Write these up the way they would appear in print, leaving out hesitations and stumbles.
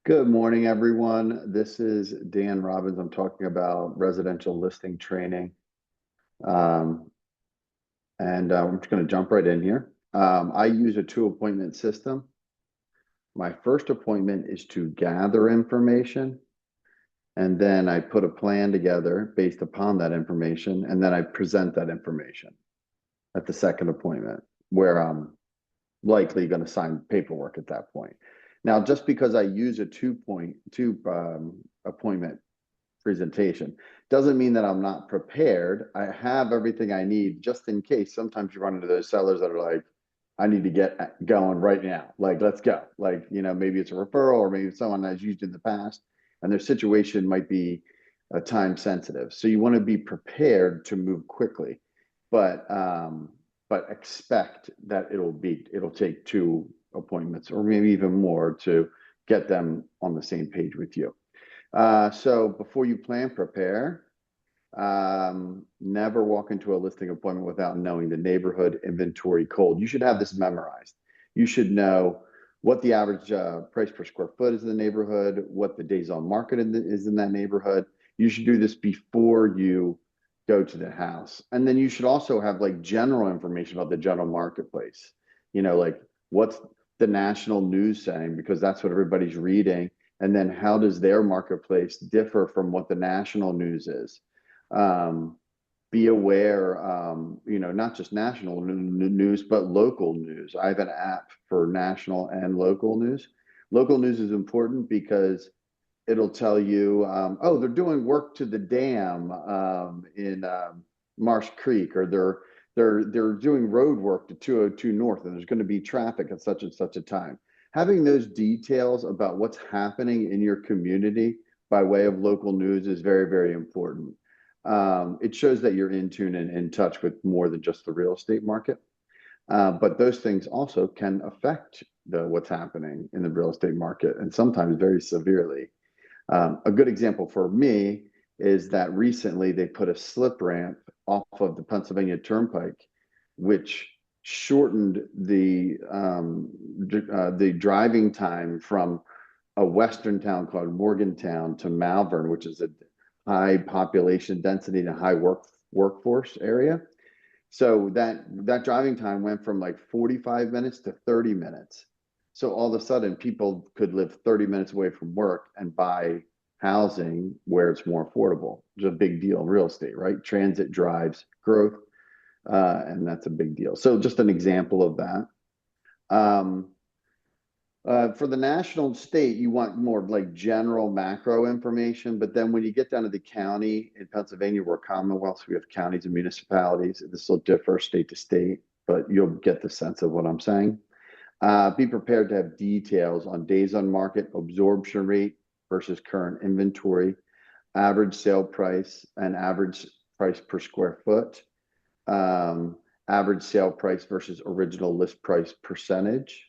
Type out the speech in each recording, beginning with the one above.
Good morning, everyone. This is Dan Robbins. I'm talking about residential listing training. Um, I'm just going to jump right in here. I use a two-appointment system. My first appointment is to gather information, and then I put a plan together based upon that information, and then I present that information at the second appointment, where I'm likely going to sign paperwork at that point. Now, just because I use a two appointment presentation doesn't mean that I'm not prepared. I have everything I need just in case. Sometimes you run into those sellers that are like, I need to get going right now. Like, let's go. Like, maybe it's a referral or maybe someone has used in the past and their situation might be time sensitive. So you want to be prepared to move quickly, but expect that it'll take two appointments or maybe even more to get them on the same page with you. So before you plan, prepare. Never walk into a listing appointment without knowing the neighborhood inventory code. You should have this memorized. You should know what the average price per square foot is in the neighborhood, what the days on market is in that neighborhood. You should do this before you go to the house. And then you should also have like general information about the general marketplace. Like what's the national news saying, because that's what everybody's reading. And then how does their marketplace differ from what the national news is? Be aware, not just national news, but local news. I have an app for national and local news. Local news is important because it'll tell you, oh, they're doing work to the dam in Marsh Creek, or they're doing road work to 202 North, and there's going to be traffic at such and such a time. Having those details about what's happening in your community by way of local news is very, very important. It shows that you're in tune and in touch with more than just the real estate market. But those things also can affect what's happening in the real estate market, and sometimes very severely. A good example for me is that recently they put a slip ramp off of the Pennsylvania Turnpike, which shortened the driving time from a western town called Morgantown to Malvern, which is a high population density and a high workforce area. So that driving time went from like 45 minutes to 30 minutes. So all of a sudden, people could live 30 minutes away from work and buy housing where it's more affordable. It's a big deal in real estate, right? Transit drives growth, and that's a big deal. So just an example of that. For the national and state, you want more like general macro information, but then when you get down to the county in Pennsylvania, we're a Commonwealth, so we have counties and municipalities. This will differ state to state, but you'll get the sense of what I'm saying. Be prepared to have details on days on market, absorption rate versus current inventory, average sale price and average price per square foot, average sale price versus original list price percentage.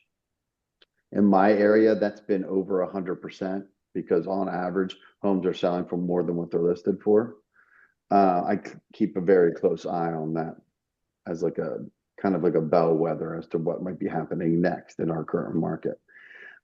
In my area, that's been over 100% because on average, homes are selling for more than what they're listed for. I keep a very close eye on that as like a kind of like a bellwether as to what might be happening next in our current market.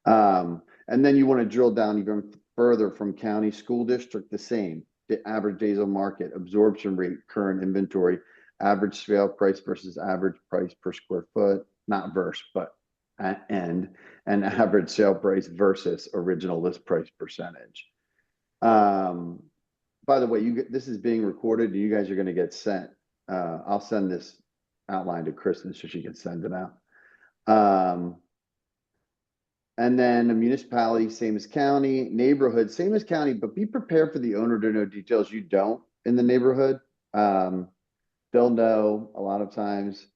And then you want to drill down even further from county, school district, the same. The average days on market, absorption rate, current inventory, average sale price versus average price per square foot, not verse, but and average sale price versus original list price percentage. By the way, this is being recorded and you guys are going to get sent. I'll send this outline to Kristen so she can send it out. And then a municipality, same as county, neighborhood, same as county, but be prepared for the owner to know details you don't in the neighborhood. They'll know a lot of times,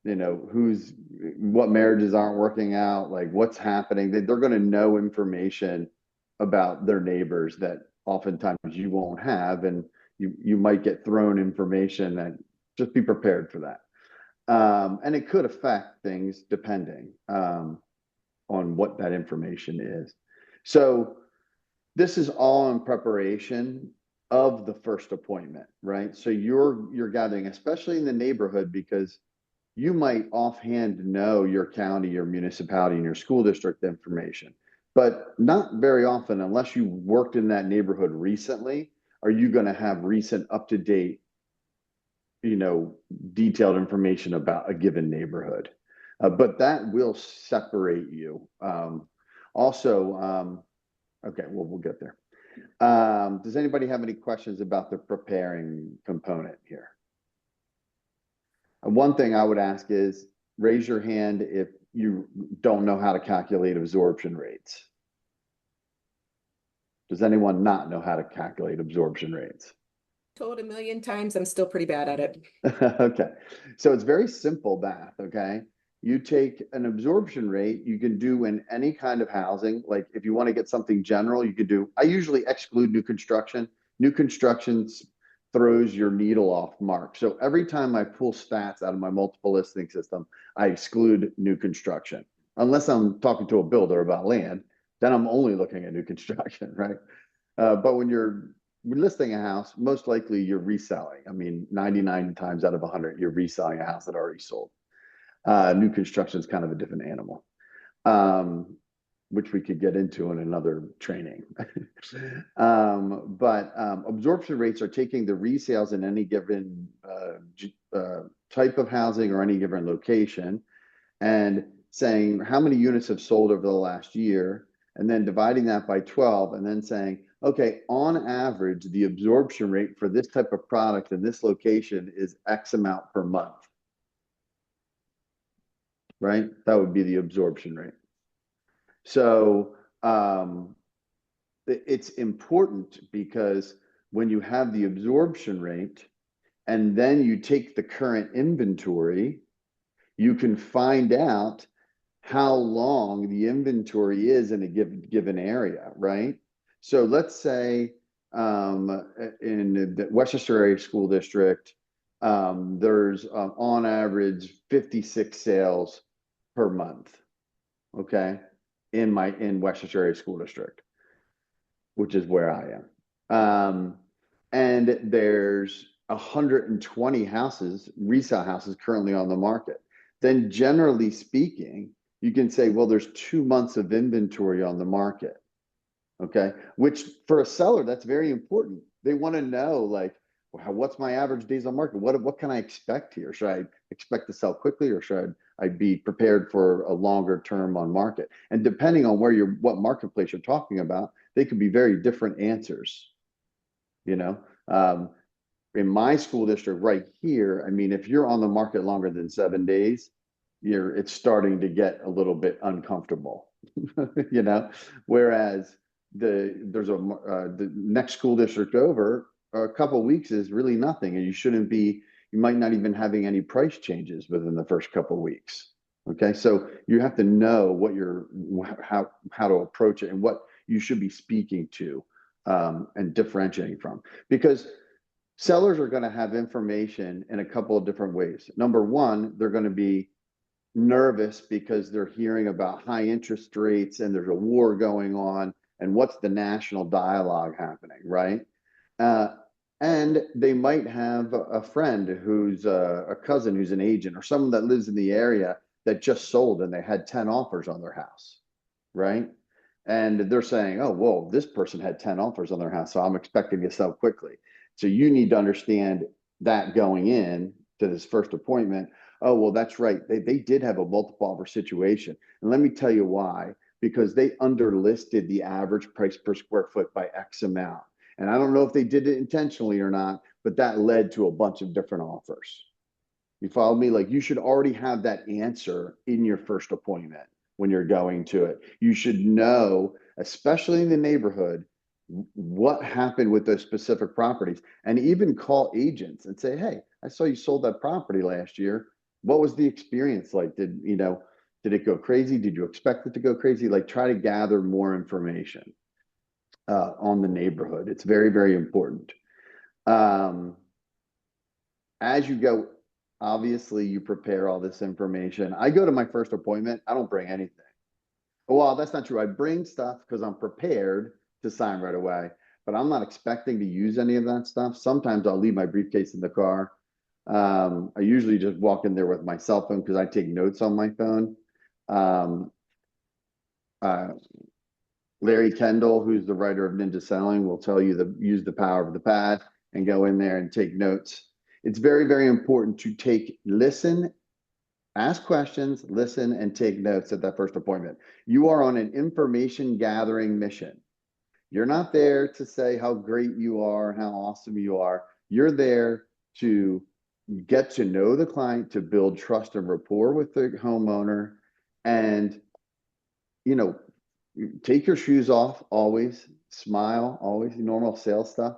what marriages aren't working out, like what's happening. They're going to know information about their neighbors that oftentimes you won't have, and you might get thrown information that just be prepared for that. And it could affect things depending on what that information is. So this is all in preparation of the first appointment, right? So you're gathering, especially in the neighborhood, because you might offhand know your county, your municipality, and your school district information, But not very often, unless you worked in that neighborhood recently, are you going to have recent up-to-date, you know, detailed information about a given neighborhood. But that will separate you. Okay, well, we'll get there. Does anybody have any questions about the preparing component here? One thing I would ask is raise your hand if you don't know how to calculate absorption rates. Does anyone not know how to calculate absorption rates? Told a million times, I'm still pretty bad at it. Okay, so it's very simple math, okay? You take an absorption rate, you can do in any kind of housing. Like if you want to get something general, you could do, I usually exclude new construction. New construction throws your needle off mark. So every time I pull stats out of my multiple listing system, I exclude new construction. Unless I'm talking to a builder about land, then I'm only looking at new construction, right? But when you're listing a house, most likely you're reselling. I mean, 99 times out of 100, you're reselling a house that already sold. New construction is kind of a different animal, which we could get into in another training. But absorption rates are taking the resales in any given type of housing or any given location and saying how many units have sold over the last year, and then dividing that by 12, and then saying, okay, on average, the absorption rate for this type of product in this location is X amount per month. Right? That would be the absorption rate. So it's important because when you have the absorption rate and then you take the current inventory, you can find out how long the inventory is in a given area, right? So let's say in the Westchester Area School District, there's on average 56 sales per month, okay, in Westchester Area School District, which is where I am. And there's 120 houses, resale houses currently on the market. Then generally speaking, you can say, well, there's 2 months of inventory on the market. Okay. Which for a seller, that's very important. They want to know, like, what's my average days on market? What can I expect here? Should I expect to sell quickly, or should I be prepared for a longer term on market? And depending on what marketplace you're talking about, they could be very different answers. You know, in my school district right here, I mean, if you're on the market longer than 7 days, it's starting to get a little bit uncomfortable, you know, whereas the next school district over a couple of weeks is really nothing, and you might not even having any price changes within the first couple of weeks. Okay, so you have to know how to approach it and what you should be speaking to and differentiating from, because sellers are going to have information in a couple of different ways. Number one, they're going to be nervous because they're hearing about high interest rates and there's a war going on, and what's the national dialogue happening, right? And they might have a friend who's a cousin who's an agent, or someone that lives in the area that just sold and they had 10 offers on their house, right? And they're saying, oh, whoa, this person had 10 offers on their house, so I'm expecting to sell quickly. So you need to understand that going in to this first appointment. Oh, well, that's right. They did have a multiple offer situation. And let me tell you why. Because they underlisted the average price per square foot by X amount. And I don't know if they did it intentionally or not, but that led to a bunch of different offers. You follow me? Like, you should already have that answer in your first appointment when you're going to it. You should know, especially in the neighborhood, what happened with those specific properties, and even call agents and say, hey, I saw you sold that property last year. What was the experience like? Did it go crazy? Did you expect it to go crazy? Like, try to gather more information on the neighborhood. It's very, very important. As you go, obviously you prepare all this information. I go to my first appointment, I don't bring anything. Well, that's not true. I bring stuff because I'm prepared to sign right away, but I'm not expecting to use any of that stuff. Sometimes I'll leave my briefcase in the car. I usually just walk in there with my cell phone because I take notes on my phone. Um, uh, Larry Kendall, who's the writer of Ninja Selling, will tell you to use the power of the pad and go in there and take notes. It's very, very important to listen, ask questions, listen, and take notes at that first appointment. You are on an information gathering mission. You're not there to say how great you are, how awesome you are. You're there to get to know the client, to build trust and rapport with the homeowner, and, you know, take your shoes off always, smile always, normal sales stuff,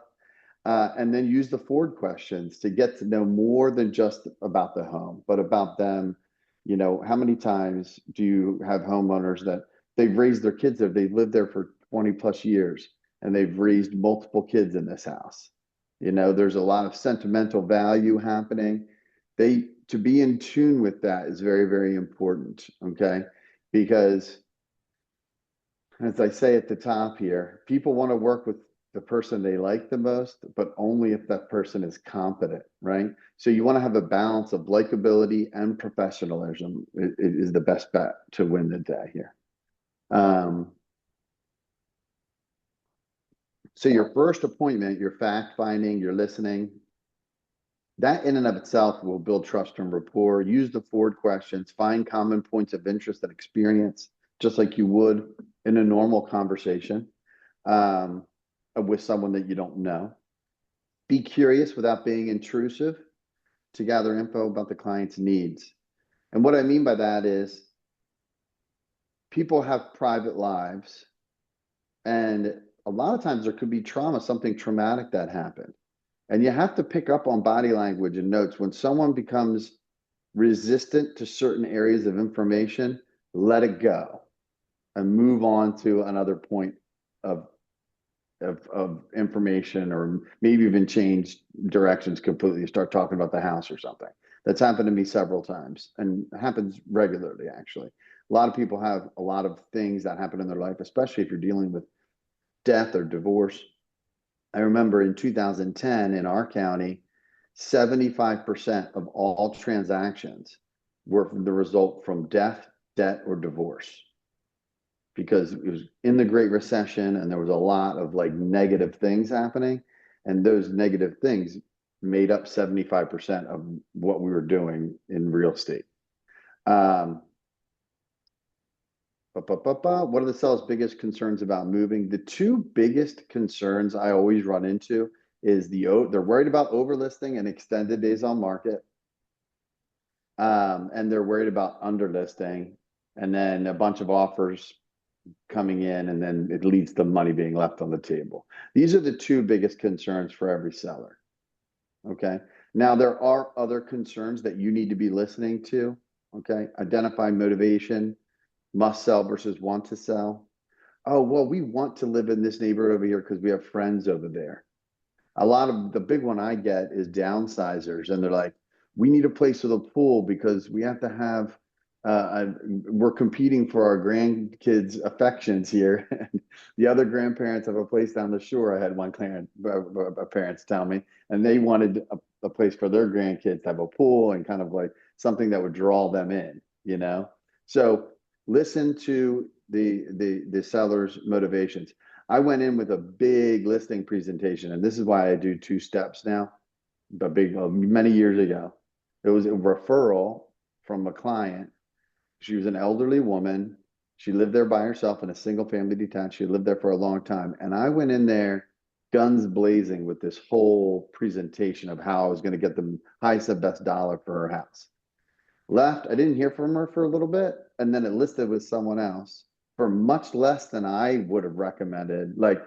and then use the forward questions to get to know more than just about the home, but about them. You know, how many times do you have homeowners that they've raised their kids there, they've lived there for 20 plus years, and they've raised multiple kids in this house? You know, there's a lot of sentimental value happening. To be in tune with that is very, very important, okay? Because as I say at the top here, people want to work with the person they like the most, but only if that person is competent, right? So you want to have a balance of likability and professionalism. It is the best bet to win the day here. So your first appointment, your fact finding, your listening, that in and of itself will build trust and rapport. Use the forward questions, find common points of interest and experience, just like you would in a normal conversation with someone that you don't know. Be curious without being intrusive to gather info about the client's needs. And what I mean by that is people have private lives, and a lot of times there could be trauma, something traumatic that happened. And you have to pick up on body language and notes. When someone becomes resistant to certain areas of information, let it go and move on to another point of information, or maybe even change directions completely, start talking about the house or something. That's happened to me several times and happens regularly, actually. A lot of people have a lot of things that happen in their life, especially if you're dealing with death or divorce. I remember in 2010 in our county, 75% of all transactions were the result from death, debt, or divorce, because it was in the Great Recession and there was a lot of like negative things happening. And those negative things made up 75% of what we were doing in real estate. What are the seller's biggest concerns about moving? The two biggest concerns I always run into is they're worried about overlisting and extended days on market. And they're worried about underlisting, and then a bunch of offers coming in, and then it leads to money being left on the table. These are the two biggest concerns for every seller. Okay. Now there are other concerns that you need to be listening to. Okay. Identify motivation, must sell versus want to sell. Oh, well, we want to live in this neighborhood over here because we have friends over there. A lot of the big one I get is downsizers, and they're like, we need a place with a pool because we have to have we're competing for our grandkids' affections here. The other grandparents have a place down the shore. I had one client, parents tell me, and they wanted a place for their grandkids to have a pool and kind of like something that would draw them in, you know? So listen to the seller's motivations. I went in with a big listing presentation, and this is why I do 2 steps now, but many years ago. It was a referral from a client. She was an elderly woman. She lived there by herself in a single family detached. She lived there for a long time. And I went in there guns blazing with this whole presentation of how I was going to get the highest and best dollar for her house. Left, I didn't hear from her for a little bit, and then it listed with someone else for much less than I would have recommended. Like,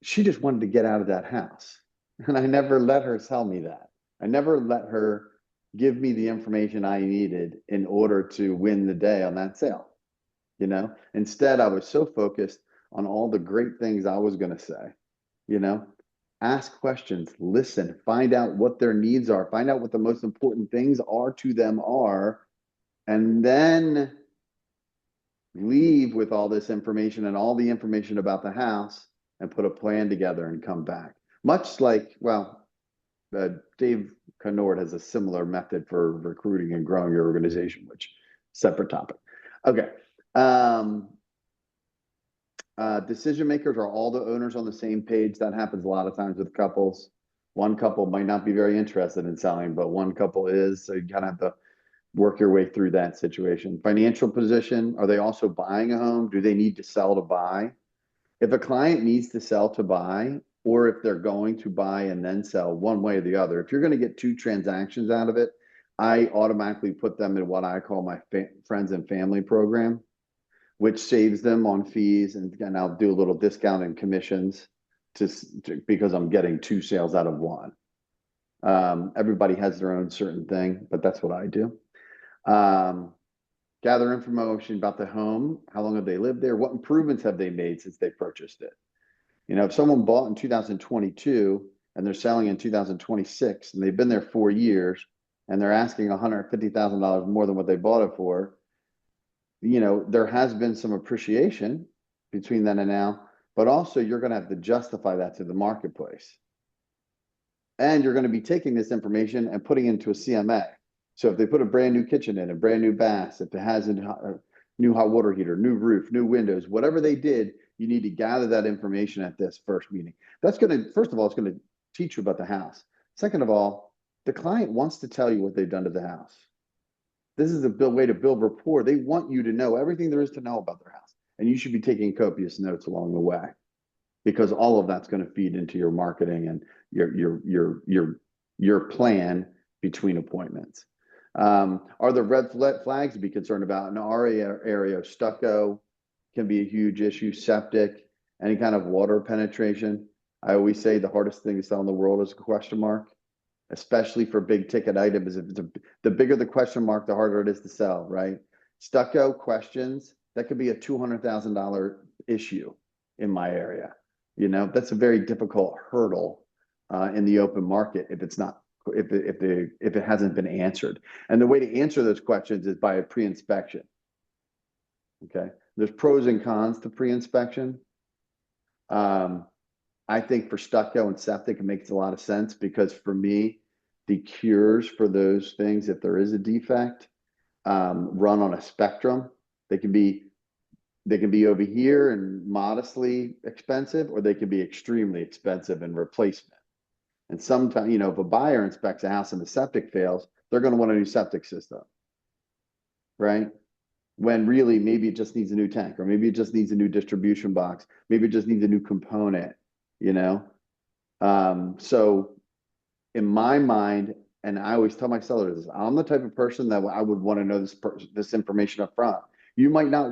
she just wanted to get out of that house. And I never let her tell me that. I never let her give me the information I needed in order to win the day on that sale. You know, instead, I was so focused on all the great things I was going to say. You know, ask questions, listen, find out what their needs are, find out what the most important things are to them are, and then leave with all this information and all the information about the house and put a plan together and come back. Much like, well, Dave Conord has a similar method for recruiting and growing your organization, which separate topic. Okay. Decision makers, are all the owners on the same page? That happens a lot of times with couples. One couple might not be very interested in selling, but one couple is, so you kind of have to work your way through that situation. Financial position, are they also buying a home? Do they need to sell to buy? If a client needs to sell to buy, or if they're going to buy and then sell, one way or the other, if you're going to get two transactions out of it, I automatically put them in what I call my friends and family program, which saves them on fees, and I'll do a little discount in commissions because I'm getting two sales out of one. Everybody has their own certain thing, but that's what I do. Gather information about the home. How long have they lived there? What improvements have they made since they purchased it? You know, if someone bought in 2022 and they're selling in 2026 and they've been there 4 years and they're asking $150,000 more than what they bought it for, you know, there has been some appreciation between then and now, but also you're going to have to justify that to the marketplace. And you're going to be taking this information and putting it into a CMA. So if they put a brand new kitchen in, a brand new bath, if it has a new hot water heater, new roof, new windows, whatever they did, you need to gather that information at this first meeting. That's going to, first of all, it's going to teach you about the house. Second of all, the client wants to tell you what they've done to the house. This is a way to build rapport. They want you to know everything there is to know about their house. And you should be taking copious notes along the way, because all of that's going to feed into your marketing and your plan between appointments. Are there red flags to be concerned about? In our area, stucco can be a huge issue, septic, any kind of water penetration. I always say the hardest thing to sell in the world is a question mark, especially for big ticket items. The bigger the question mark, the harder it is to sell, right? Stucco questions, that could be a $200,000 issue in my area. You know, that's a very difficult hurdle in the open market if it's not, if it hasn't been answered. And the way to answer those questions is by a pre-inspection. Okay, there's pros and cons to pre-inspection. I think for stucco and septic, it makes a lot of sense, because for me, the cures for those things, if there is a defect, run on a spectrum. They can be over here and modestly expensive, or they can be extremely expensive in replacement. And sometimes, you know, if a buyer inspects a house and the septic fails, they're going to want a new septic system, right? When really maybe it just needs a new tank, or maybe it just needs a new distribution box. Maybe it just needs a new component, you know? So in my mind, and I always tell my sellers this, I'm the type of person that I would want to know this information up front. You might not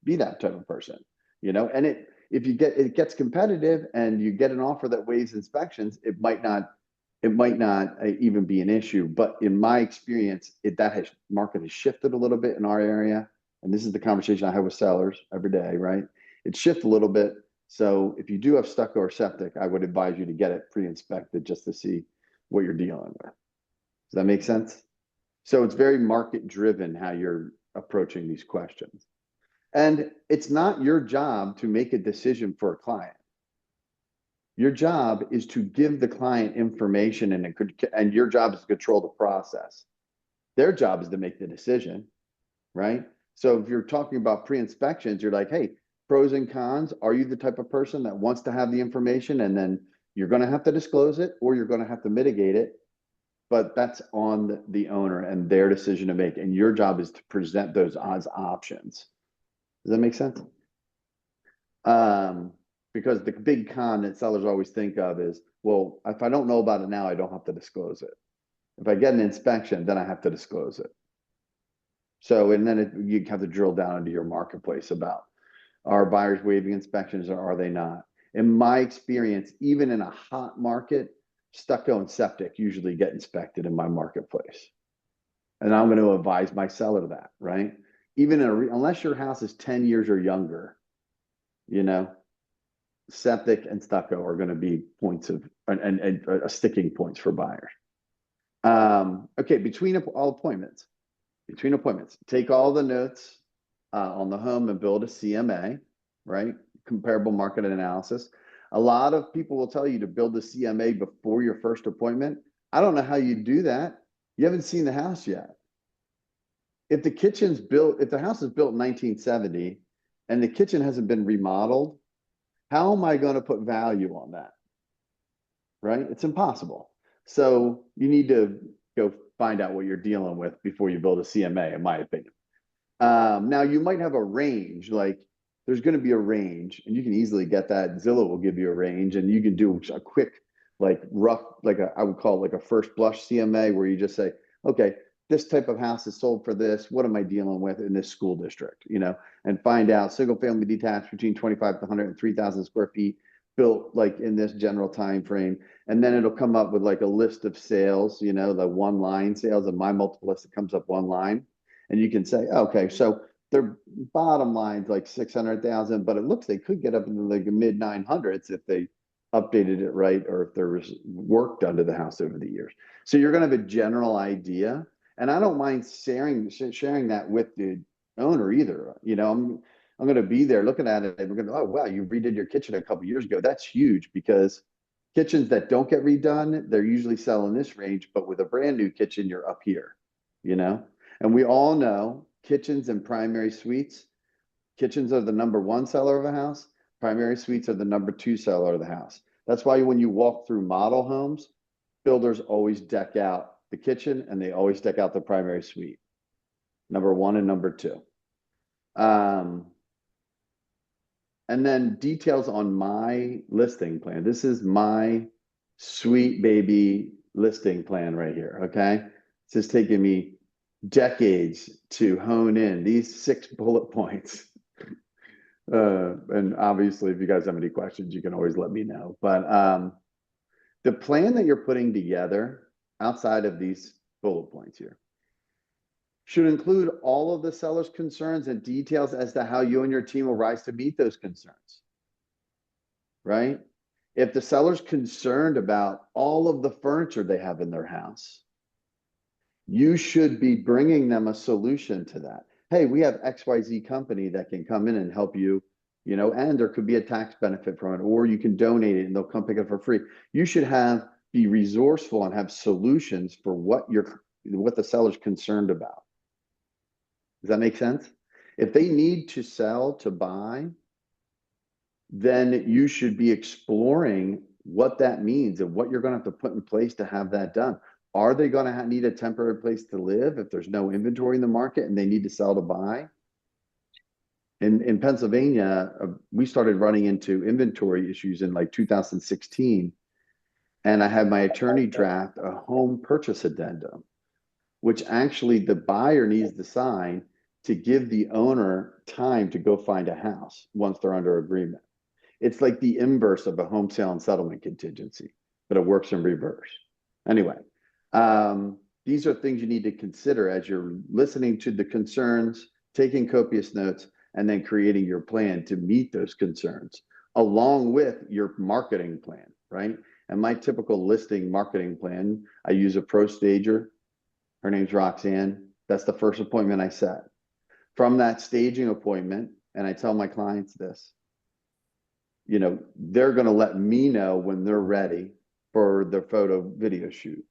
be that type of person, you know? And if it gets competitive and you get an offer that waives inspections, it might not even be an issue. But in my experience, market has shifted a little bit in our area. And this is the conversation I have with sellers every day, right? It shifts a little bit. So if you do have stucco or septic, I would advise you to get it pre-inspected just to see what you're dealing with. Does that make sense? So it's very market driven how you're approaching these questions. And it's not your job to make a decision for a client. Your job is to give the client information, and your job is to control the process. Their job is to make the decision, right? So if you're talking about pre-inspections, you're like, hey, pros and cons. Are you the type of person that wants to have the information and then you're going to have to disclose it, or you're going to have to mitigate it? But that's on the owner and their decision to make. And your job is to present those as options. Does that make sense? Because the big con that sellers always think of is, well, if I don't know about it now, I don't have to disclose it. If I get an inspection, then I have to disclose it. So, and then you have to drill down into your marketplace about, are buyers waiving inspections or are they not? In my experience, even in a hot market, stucco and septic usually get inspected in my marketplace. And I'm going to advise my seller that, right? Even unless your house is 10 years or younger, you know, septic and stucco are going to be points of and sticking points for buyers. Okay, between appointments, take all the notes on the home and build a CMA, right? Comparable market analysis. A lot of people will tell you to build the CMA before your first appointment. I don't know how you do that. You haven't seen the house yet. If the house is built in 1970 and the kitchen hasn't been remodeled, how am I going to put value on that? Right? It's impossible. So you need to go find out what you're dealing with before you build a CMA, in my opinion. Now you might have a range, like there's going to be a range, and you can easily get that. Zillow will give you a range, and you can do a quick, like rough, I would call it like a first blush CMA, where you just say, okay, this type of house is sold for this. What am I dealing with in this school district? And find out single family detached between 25 to 103,000 square feet, built like in this general time frame. And then it'll come up with like a list of sales, the one line sales, and my multiple list, it comes up one line. And you can say, okay, so their bottom line's like 600,000, but it looks they could get up into like the mid 900s if they updated it right, or if there was work done to the house over the years. So you're going to have a general idea, and I don't mind sharing that with the owner either. I'm going to be there looking at it, and we're going to, oh wow, you redid your kitchen a couple years ago. That's huge, because kitchens that don't get redone, they're usually selling this range, but with a brand new kitchen, you're up here. And we all know kitchens and primary suites. Kitchens are the number one seller of a house. Primary suites are the number two seller of the house. That's why when you walk through model homes, builders always deck out the kitchen, and they always deck out the primary suite. Number one and number two. And then details on my listing plan. This is my sweet baby listing plan right here, okay? This is taking me decades to hone in these 6 bullet points. And obviously, if you guys have any questions, you can always let me know. But the plan that you're putting together outside of these bullet points here should include all of the seller's concerns and details as to how you and your team will rise to meet those concerns, right? If the seller's concerned about all of the furniture they have in their house, you should be bringing them a solution to that. Hey, we have XYZ company that can come in and help you, and there could be a tax benefit from it, or you can donate it and they'll come pick it for free. You should be resourceful and have solutions for what the seller's concerned about. Does that make sense? If they need to sell to buy, then you should be exploring what that means and what you're going to have to put in place to have that done. Are they going to need a temporary place to live if there's no inventory in the market and they need to sell to buy? In Pennsylvania, we started running into inventory issues in like 2016. And I had my attorney draft a home purchase addendum, which actually the buyer needs to sign to give the owner time to go find a house once they're under agreement. It's like the inverse of a home sale and settlement contingency, but it works in reverse. Anyway, these are things you need to consider as you're listening to the concerns, taking copious notes, and then creating your plan to meet those concerns, along with your marketing plan, right? And my typical listing marketing plan, I use a pro stager. Her name's Roxanne. That's the first appointment I set. From that staging appointment, and I tell my clients this, they're going to let me know when they're ready for their photo video shoot.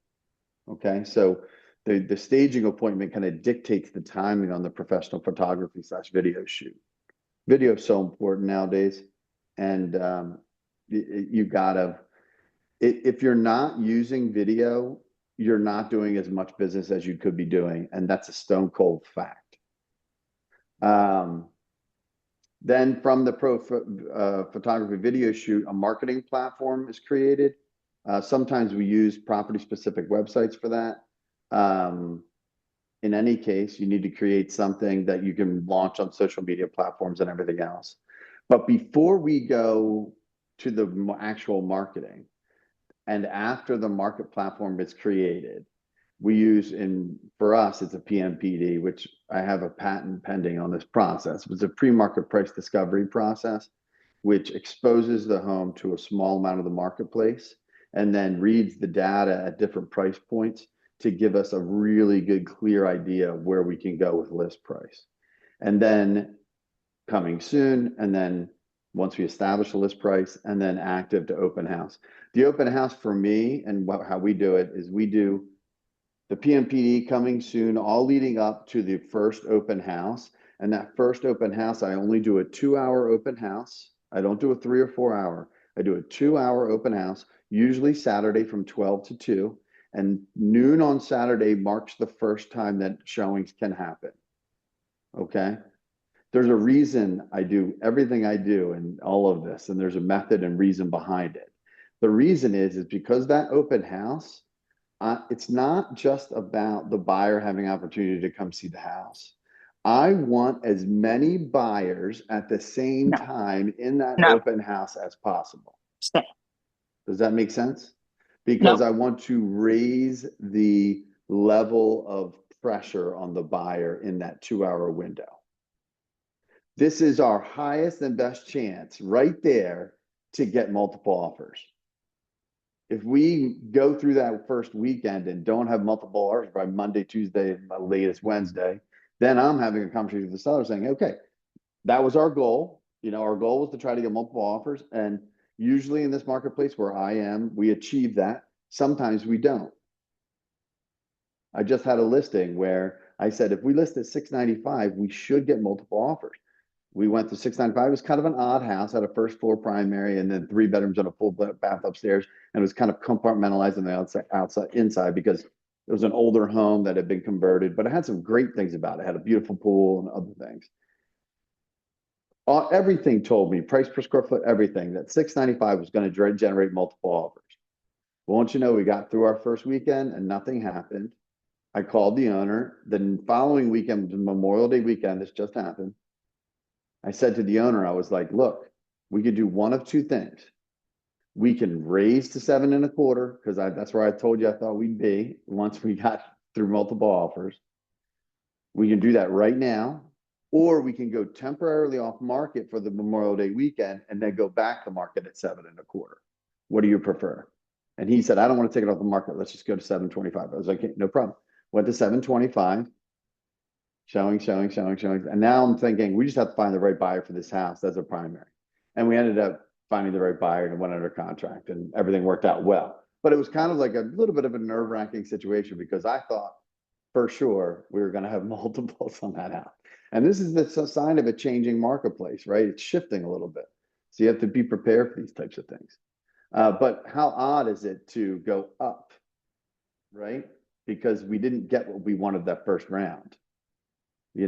Okay, so the staging appointment kind of dictates the timing on the professional photography / video shoot. Video is so important nowadays, and you gotta, if you're not using video, you're not doing as much business as you could be doing, and that's a stone cold fact. Then from the photography video shoot, a marketing platform is created. Sometimes we use property specific websites for that. In any case, you need to create something that you can launch on social media platforms and everything else. But before we go to the actual marketing, and after the market platform is created, we use, for us, it's a PMPD, which I have a patent pending on this process. It's a pre-market price discovery process, which exposes the home to a small amount of the marketplace and then reads the data at different price points to give us a really good, clear idea of where we can go with list price. And then coming soon, and then once we establish a list price, and then active to open house. The open house for me, and how we do it, is we do the PMPD coming soon, all leading up to the first open house. And that first open house, I only do a 2-hour open house. I don't do a 3 or 4 hour. I do a 2-hour open house, usually Saturday from 12 to 2. And noon on Saturday marks the first time that showings can happen. Okay. There's a reason I do everything I do and all of this, and there's a method and reason behind it. The reason is because that open house, it's not just about the buyer having opportunity to come see the house. I want as many buyers at the same No, time in that no, open house as possible. stay. Does that make sense? Because No, I want to raise the level of pressure on the buyer in that 2-hour window. This is our highest and best chance right there to get multiple offers. If we go through that first weekend and don't have multiple offers by Monday, Tuesday, latest Wednesday, then I'm having a conversation with the seller saying, okay, that was our goal. Our goal was to try to get multiple offers. And usually in this marketplace where I am, we achieve that. Sometimes we don't. I just had a listing where I said, if we list at 695, we should get multiple offers. We went to 695. It was kind of an odd house, had a first floor primary and then 3 bedrooms and a full bath upstairs. And it was kind of compartmentalized on the outside, inside, because it was an older home that had been converted, but it had some great things about it. It had a beautiful pool and other things. Everything told me, price per square foot, everything, that 695 was going to generate multiple offers. Well, don't you know, we got through our first weekend and nothing happened. I called the owner. The following weekend, Memorial Day weekend, this just happened. I said to the owner, I was like, look, we could do one of two things. We can raise to 7.25, because that's where I told you I thought we'd be once we got through multiple offers. We can do that right now, or we can go temporarily off market for the Memorial Day weekend and then go back to market at 7.25. What do you prefer? And he said, I don't want to take it off the market. Let's just go to 725. I was like, no problem. Went to 725. Showing. And now I'm thinking we just have to find the right buyer for this house. That's a primary. And we ended up finding the right buyer and went under contract and everything worked out well. But it was kind of like a little bit of a nerve-wracking situation because I thought for sure we were going to have multiples on that house. And this is the sign of a changing marketplace, right? It's shifting a little bit. So you have to be prepared for these types of things. But how odd is it to go up, right? Because we didn't get what we wanted that first round. And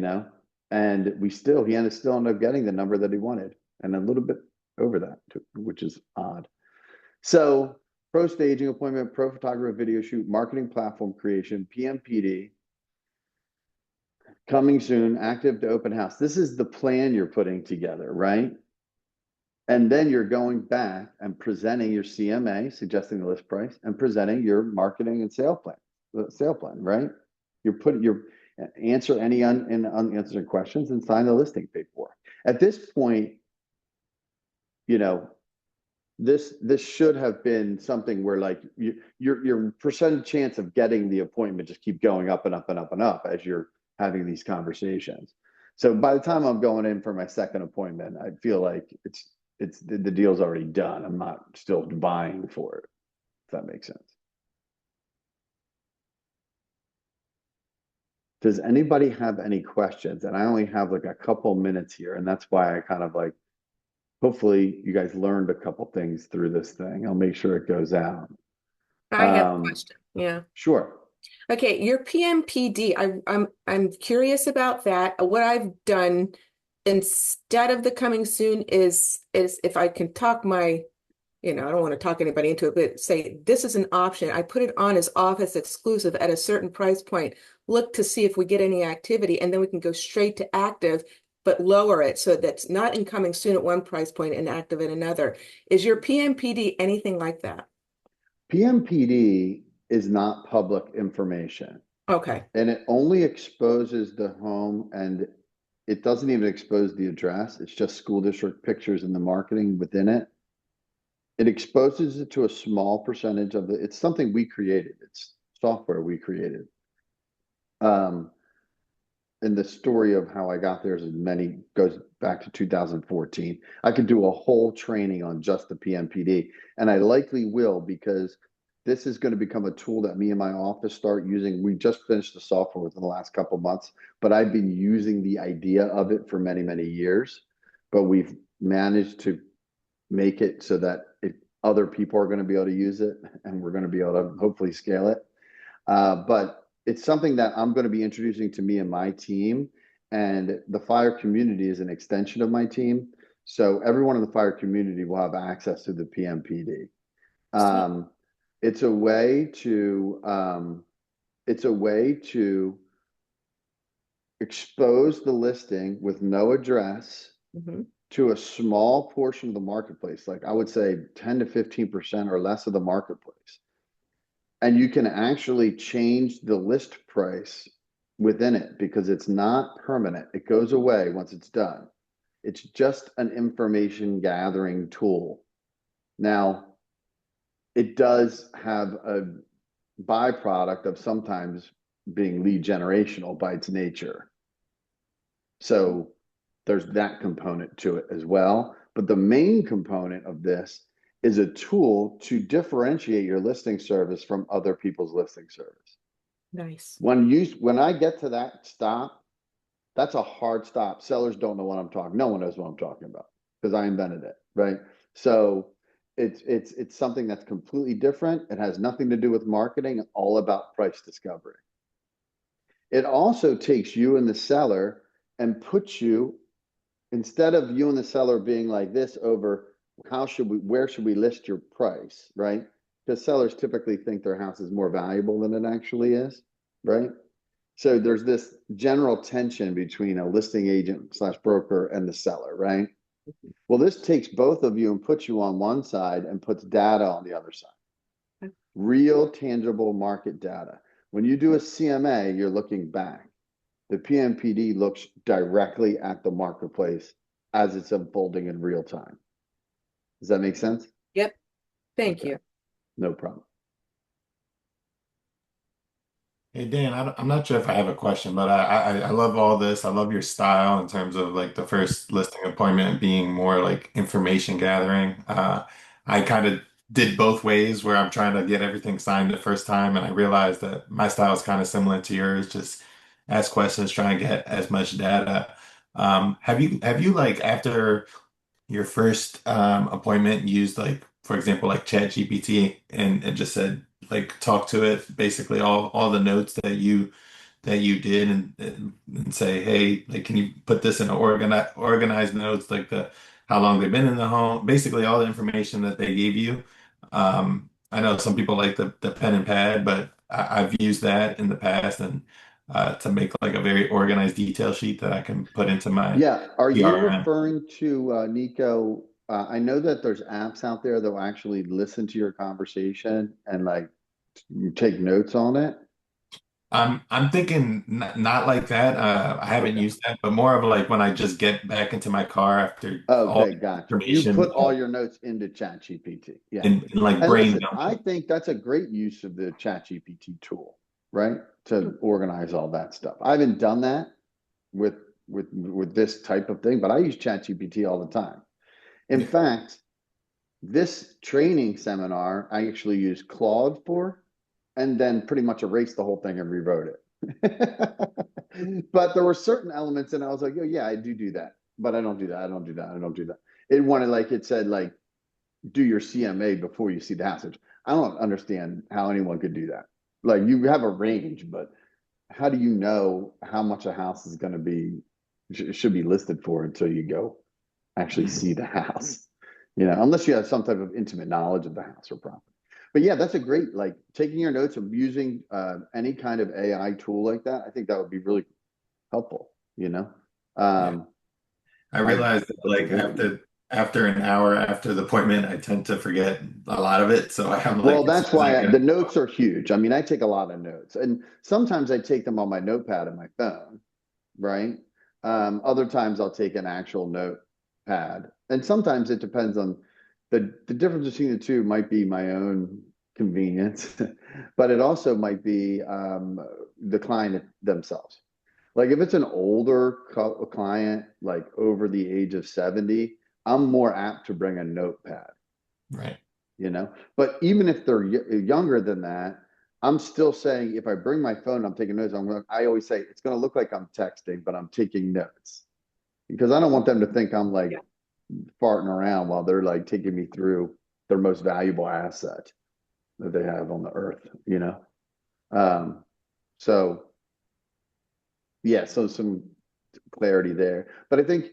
he ended up getting the number that he wanted and a little bit over that, which is odd. So pro staging appointment, pro photography, video shoot, marketing platform creation, PMPD, coming soon, active to open house. This is the plan you're putting together, right? And then you're going back and presenting your CMA, suggesting the list price, and presenting your marketing and sale plan, right? You're answer any unanswered questions and sign the listing paperwork. At this point, this should have been something where like your percentage chance of getting the appointment just keep going up and up and up and up as you're having these conversations. So by the time I'm going in for my second appointment, I feel like the deal's already done. I'm not still vying for it, if that makes sense. Does anybody have any questions? And I only have like a couple minutes here, and that's why I kind of like, hopefully you guys learned a couple things through this thing. I'll make sure it goes out. I have a question. Yeah. Sure. Okay, your PMPD, I'm curious about that. What I've done instead of the coming soon is if I can talk I don't want to talk anybody into it, but say this is an option. I put it on as office exclusive at a certain price point. Look to see if we get any activity, and then we can go straight to active, but lower it so that's not incoming soon at one price point and active at another. Is your PMPD anything like that? PMPD is not public information. Okay. And it only exposes the home, and it doesn't even expose the address. It's just school district pictures and the marketing within it. It exposes it to a small percentage of it's something we created. It's software we created. And the story of how I got there goes back to 2014. I could do a whole training on just the PMPD, and I likely will, because this is going to become a tool that me and my office start using. We just finished the software within the last couple of months, but I've been using the idea of it for many, many years. But we've managed to make it so that other people are going to be able to use it, and we're going to be able to hopefully scale it. But it's something that I'm going to be introducing to me and my team. And the FYR community is an extension of my team. So everyone in the FYR community will have access to the PMPD. Sweet. It's a way to expose the listing with no address Mhm. to a small portion of the marketplace, like I would say 10 to 15% or less of the marketplace. And you can actually change the list price within it because it's not permanent. It goes away once it's done. It's just an information gathering tool. Now, it does have a byproduct of sometimes being lead generational by its nature. So there's that component to it as well. But the main component of this is a tool to differentiate your listing service from other people's listing service. Nice. When I get to that stop, that's a hard stop. Sellers don't know what I'm talking. No one knows what I'm talking about because I invented it, right? So it's something that's completely different. It has nothing to do with marketing, all about price discovery. It also takes you and the seller and puts you, instead of you and the seller being like this over where should we list your price, right? Because sellers typically think their house is more valuable than it actually is, right? So there's this general tension between a listing agent slash broker and the seller, right? Well, this takes both of you and puts you on one side and puts data on the other side. Real tangible market data. When you do a CMA, you're looking back. The PMPD looks directly at the marketplace as it's unfolding in real time. Does that make sense? Yep. Thank Okay, you. no problem. Hey Dan, I'm not sure if I have a question, but I love all this. I love your style in terms of like the first listing appointment being more like information gathering. I kind of did both ways where I'm trying to get everything signed the first time, and I realized that my style is kind of similar to yours. Just ask questions, try and get as much data. Have you like after your first appointment used like, for example, like Chat GPT and just said like talk to it basically all the notes that you did and say, hey, like can you put this in organized notes like the how long they've been in the home, basically all the information that they gave you. I know some people like the pen and pad, but I've used that in the past and to make like a very organized detail sheet that I can put into my Yeah, are you CRM. referring to Nico? I know that there's apps out there that will actually listen to your conversation and like you take notes on it. I'm thinking not like that. I haven't Okay. used that, but more of like when I just get back into my car after all Okay, the gotcha. You information put all your notes into ChatGPT. Yeah. and like And brain listen, dump I it. think that's a great use of the ChatGPT tool, right? To organize all that stuff. I haven't done that with with this type of thing, but I use ChatGPT all the time. In Yeah. fact, this training seminar, I actually used Claude for, and then pretty much erased the whole thing and rewrote it. But there were certain elements, and I was like, oh, yeah, I do that, but I don't do that. I don't do that. I don't do that. It wanted, like, it said, like, do your CMA before you see the house. I don't understand how anyone could do that. Like, you have a range, but how do you know how much a house is going to be, should be listed for until you go actually see the house? Unless you have some type of intimate knowledge of the house or property. But yeah, that's a great, like taking your notes and using any kind of AI tool like that. I think that would be really helpful, you know? Yeah. Um, I I, realized that that's a like great use. after an hour after the appointment, I tend to forget a lot of it. So I'm Well, like, as soon that's as I why get the notes are huge. I mean, I take a lot of notes and sometimes I take them on my notepad and my phone, right? Other times I'll take an actual notepad. And sometimes it depends on the difference between the two might be my own convenience, but it also might be the client themselves. Like if it's an older client, like over the age of 70, I'm more apt to bring a notepad, right. But even if they're younger than that, I'm still saying if I bring my phone, I'm taking notes. I always say it's going to look like I'm texting, but I'm taking notes because I don't want them to think I'm like farting around while they're like taking me through their most valuable asset that they have on the earth. Um, so yeah, so some clarity there. But I think,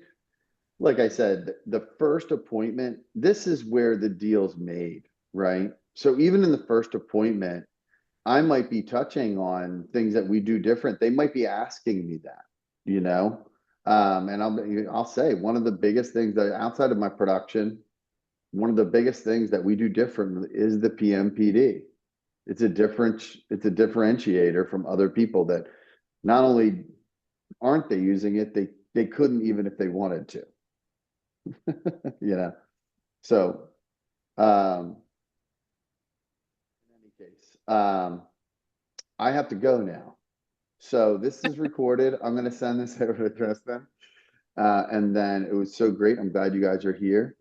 like I said, the first appointment, this is where the deal's made, right? So even in the first appointment, I might be touching on things that we do different. They might be asking me that, you know? And I'll say one of the biggest things that outside of my production, one of the biggest things that we do different is the PMPD. It's a differentiator from other people that not only aren't they using it, they couldn't even if they wanted to, you know. So in any case, I have to go now. So this is recorded. I'm going to send this over to Tristan. And then it was so great. I'm glad you guys are here.